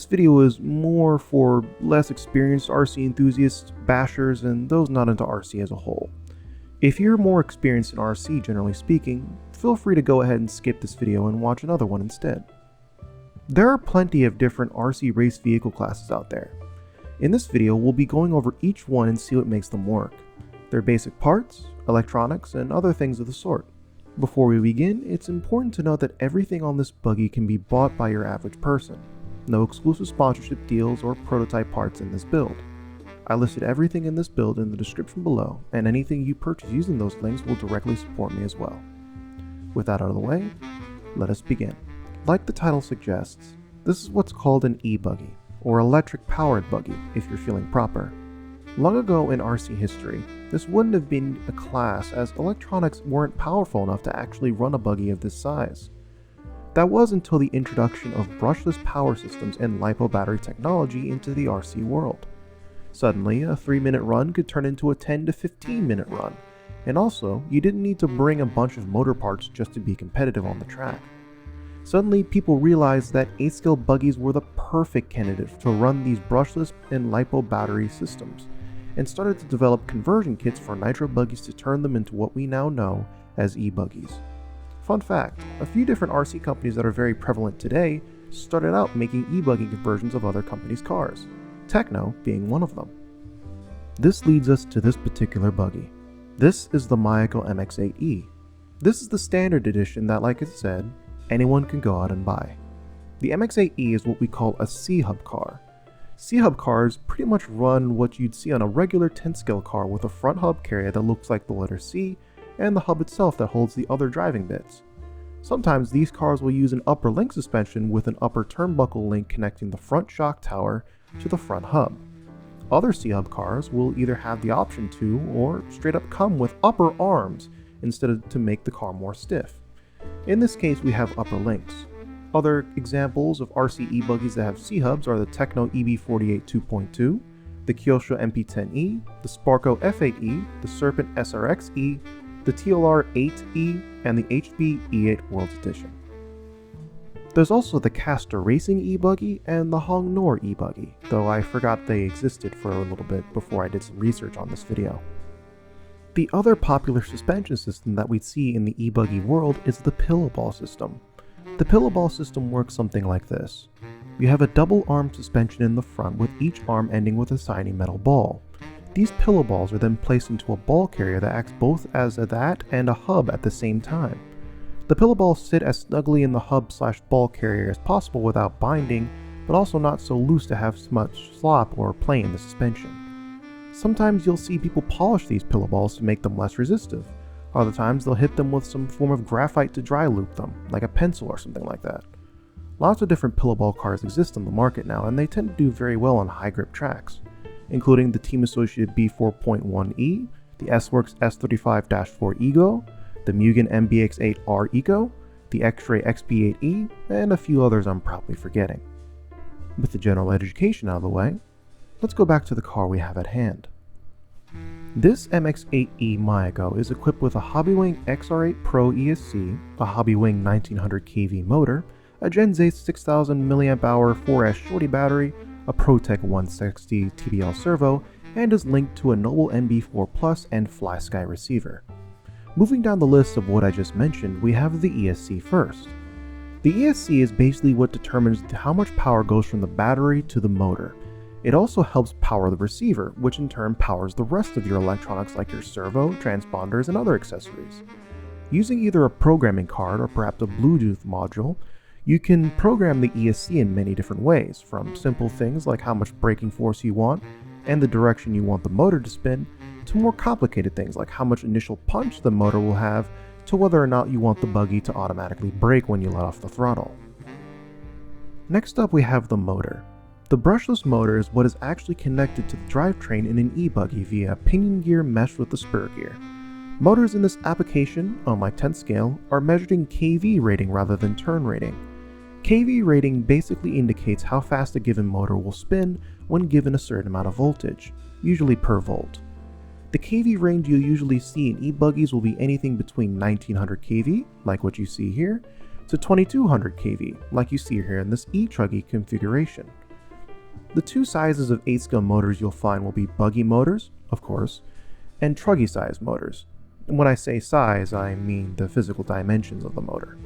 video is more for less experienced RC enthusiasts, bashers, and those not into RC as a whole. If you're more experienced in RC generally speaking, feel free to go ahead and skip this video and watch another one instead. There are plenty of different RC race vehicle classes out there. In this video, we'll be going over each one and see what makes them work, their basic parts, electronics, and other things of the sort. Before we begin, it's important to note that everything on this buggy can be bought by your average person. No exclusive sponsorship deals or prototype parts in this build. I listed everything in this build in the description below, and anything you purchase using those links will directly support me as well. With that out of the way, let us begin. Like the title suggests, this is what's called an e-buggy, or electric powered buggy if you're feeling proper. Long ago in RC history, this wouldn't have been a class as electronics weren't powerful enough to actually run a buggy of this size. That was until the introduction of brushless power systems and LiPo battery technology into the RC world. Suddenly, a 3-minute run could turn into a 10 to 15-minute run, and also, you didn't need to bring a bunch of motor parts just to be competitive on the track. Suddenly, people realized that 8-scale buggies were the perfect candidate to run these brushless and LiPo battery systems, and started to develop conversion kits for nitro buggies to turn them into what we now know as e-buggies. Fun fact, a few different RC companies that are very prevalent today started out making e-buggy conversions of other companies' cars, Techno being one of them. This leads us to this particular buggy. This is the Mayako MX-8E. This is the standard edition that, like I said, anyone can go out and buy. The MX-8E is what we call a C-hub car. C-hub cars pretty much run what you'd see on a regular 10-scale car with a front hub carrier that looks like the letter C, and the hub itself that holds the other driving bits. Sometimes these cars will use an upper link suspension with an upper turnbuckle link connecting the front shock tower to the front hub. Other C-hub cars will either have the option to, or straight up come with upper arms instead of to make the car more stiff. In this case, we have upper links. Other examples of RC e-buggies that have C-hubs are the Techno EB48 2.2, the Kyosho MP10E, the Sparco F8E, the Serpent SRX-E, the TLR 8E, and the HB E8 World Edition. There's also the Caster Racing e-buggy and the Hong Nor e-buggy, though I forgot they existed for a little bit before I did some research on this video. The other popular suspension system that we see in the e-buggy world is the pillow ball system. The pillow ball system works something like this. You have a double arm suspension in the front with each arm ending with a tiny metal ball. These pillow balls are then placed into a ball carrier that acts both as that and a hub at the same time. The pillow balls sit as snugly in the hub/ball carrier as possible without binding, but also not so loose to have much slop or play in the suspension. Sometimes you'll see people polish these pillow balls to make them less resistive. Other times they'll hit them with some form of graphite to dry loop them, like a pencil or something like that. Lots of different pillow ball cars exist on the market now, and they tend to do very well on high grip tracks, including the Team Associated B4.1E, the S-Works S35-4 Ego, the Mugen MBX8R Eco, the X-Ray XB8E, and a few others I'm probably forgetting. With the general education out of the way, let's go back to the car we have at hand. This MX-8E Mayako is equipped with a Hobbywing XR8 Pro ESC, a Hobbywing 1900 kV motor, a Gen Z 6000 mAh 4S shorty battery, a ProTech 160 TBL servo, and is linked to a Noble NB4 Plus and FlySky receiver. Moving down the list of what I just mentioned, we have the ESC first. The ESC is basically what determines how much power goes from the battery to the motor. It also helps power the receiver, which in turn powers the rest of your electronics like your servo, transponders, and other accessories. Using either a programming card or perhaps a Bluetooth module, you can program the ESC in many different ways, from simple things like how much braking force you want and the direction you want the motor to spin, to more complicated things like how much initial punch the motor will have, to whether or not you want the buggy to automatically brake when you let off the throttle. Next up we have the motor. The brushless motor is what is actually connected to the drivetrain in an e-buggy via pinion gear meshed with the spur gear. Motors in this application, on my 10th scale, are measured in kV rating rather than turn rating. kV rating basically indicates how fast a given motor will spin when given a certain amount of voltage, usually per volt. The kV range you'll usually see in e-buggies will be anything between 1900 kV, like what you see here, to 2200 kV, like you see here in this e-truggy configuration. The two sizes of 8-scale motors you'll find will be buggy motors, of course, and truggy size motors. And when I say size, I mean the physical dimensions of the motor.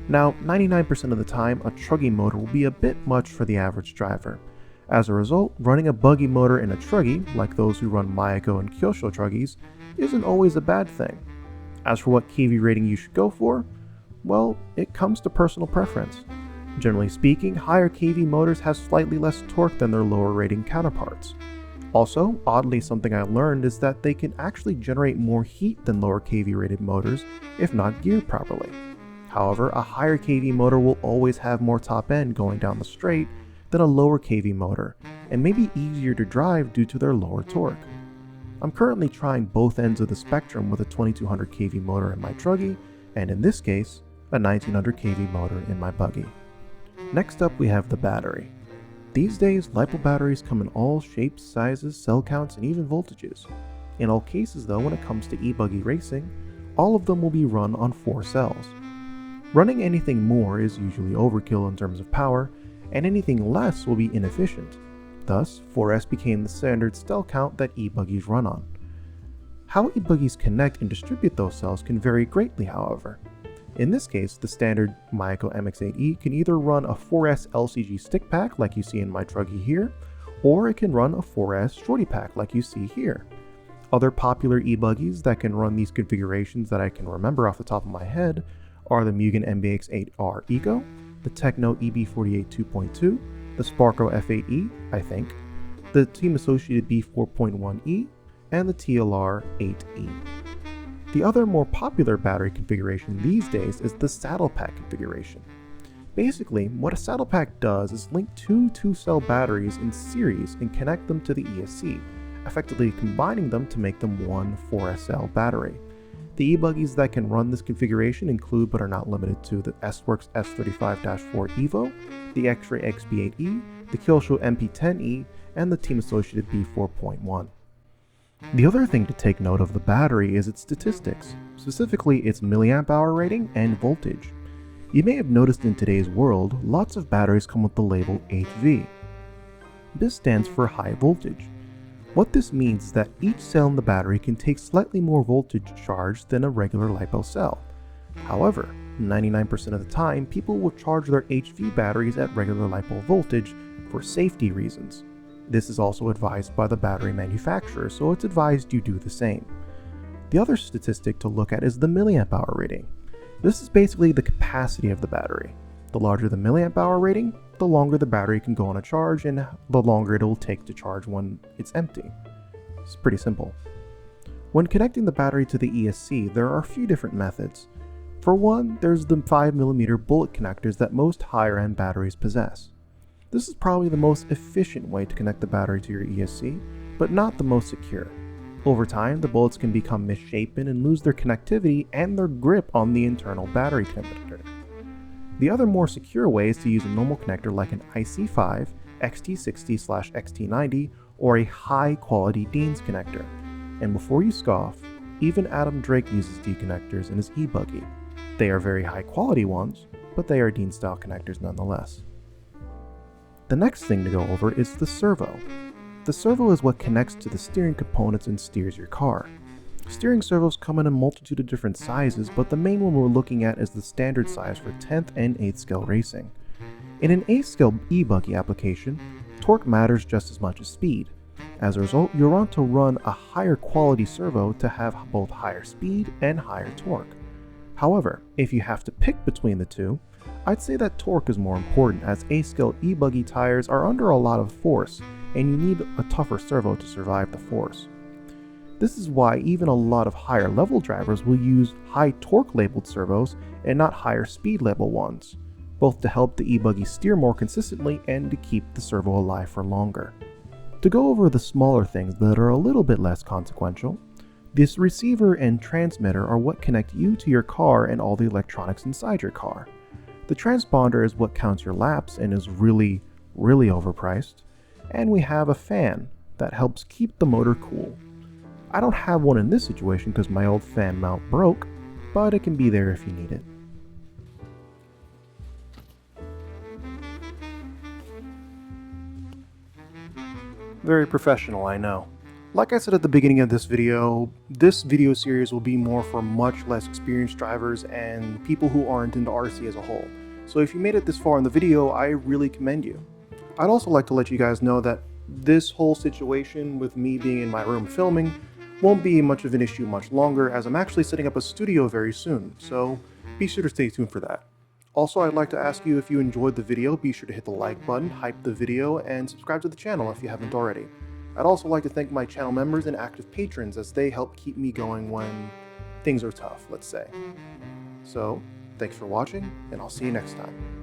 Now, 99% of the time, a truggy motor will be a bit much for the average driver. As a result, running a buggy motor in a truggy, like those who run Mayako and Kyosho truggies, isn't always a bad thing. As for what kV rating you should go for, well, it comes to personal preference. Generally speaking, higher kV motors have slightly less torque than their lower rating counterparts. Also, oddly, something I learned is that they can actually generate more heat than lower kV rated motors if not geared properly. However, a higher kV motor will always have more top end going down the straight than a lower kV motor, and may be easier to drive due to their lower torque. I'm currently trying both ends of the spectrum with a 2200 kV motor in my truggy, and in this case, a 1900 kV motor in my buggy. Next up we have the battery. These days, LiPo batteries come in all shapes, sizes, cell counts, and even voltages. In all cases though, when it comes to Ebuggy racing, all of them will be run on 4 cells. Running anything more is usually overkill in terms of power, and anything less will be inefficient. Thus, 4S became the standard cell count that Ebuggies run on. How Ebuggies connect and distribute those cells can vary greatly, however. In this case, the standard Mayako MX-8E can either run a 4S LCG stick pack like you see in my truggy here, or it can run a 4S shorty pack like you see here. Other popular Ebuggies that can run these configurations that I can remember off the top of my head are the Mugen MBX-8R Eco, the Techno EB48 2.2, the Sparco F8E, I think, the Team Associated B4.1E, and the TLR 8E. The other more popular battery configuration these days is the saddle pack configuration. Basically, what a saddle pack does is link two 2-cell batteries in series and connect them to the ESC, effectively combining them to make them one 4SL battery. The Ebuggies that can run this configuration include but are not limited to the S-Works S35-4 Evo, the X-Ray XB8E, the Kyosho MP10E, and the Team Associated B4.1. The other thing to take note of the battery is its statistics, specifically its milliamp hour rating and voltage. You may have noticed in today's world, lots of batteries come with the label HV. This stands for high voltage. What this means is that each cell in the battery can take slightly more voltage charge than a regular LiPo cell. However, 99% of the time, people will charge their HV batteries at regular LiPo voltage for safety reasons. This is also advised by the battery manufacturer, so it's advised you do the same. The other statistic to look at is the milliamp hour rating. This is basically the capacity of the battery. The larger the milliamp hour rating, the longer the battery can go on a charge and the longer it will take to charge when it's empty. It's pretty simple. When connecting the battery to the ESC, there are a few different methods. For one, there's the 5mm bullet connectors that most higher end batteries possess. This is probably the most efficient way to connect the battery to your ESC, but not the most secure. Over time, the bullets can become misshapen and lose their connectivity and their grip on the internal battery connector. The other more secure way is to use a normal connector like an IC5, XT60/XT90, or a high quality Dean's connector. And before you scoff, even Adam Drake uses D connectors in his Ebuggy. They are very high quality ones, but they are Dean style connectors nonetheless. The next thing to go over is the servo. The servo is what connects to the steering components and steers your car. Steering servos come in a multitude of different sizes, but the main one we're looking at is the standard size for 10th and 8th scale racing. In an 8th scale Ebuggy application, torque matters just as much as speed. As a result, you'll want to run a higher quality servo to have both higher speed and higher torque. However, if you have to pick between the two, I'd say that torque is more important, as 8th scale Ebuggy tires are under a lot of force, and you need a tougher servo to survive the force. This is why even a lot of higher level drivers will use high torque labeled servos and not higher speed label ones, both to help the Ebuggy steer more consistently and to keep the servo alive for longer. To go over the smaller things that are a little bit less consequential, this receiver and transmitter are what connect you to your car and all the electronics inside your car. The transponder is what counts your laps and is really overpriced, and we have a fan that helps keep the motor cool. I don't have one in this situation because my old fan mount broke, but it can be there if you need it. Very professional, I know. Like I said at the beginning of this video series will be more for much less experienced drivers and people who aren't into RC as a whole. So if you made it this far in the video, I really commend you. I'd also like to let you guys know that this whole situation with me being in my room filming won't be much of an issue much longer, as I'm actually setting up a studio very soon, so be sure to stay tuned for that. Also, I'd like to ask you, if you enjoyed the video, be sure to hit the like button, hype the video, and subscribe to the channel if you haven't already. I'd also like to thank my channel members and active patrons, as they help keep me going when things are tough, let's say. So, thanks for watching, and I'll see you next time.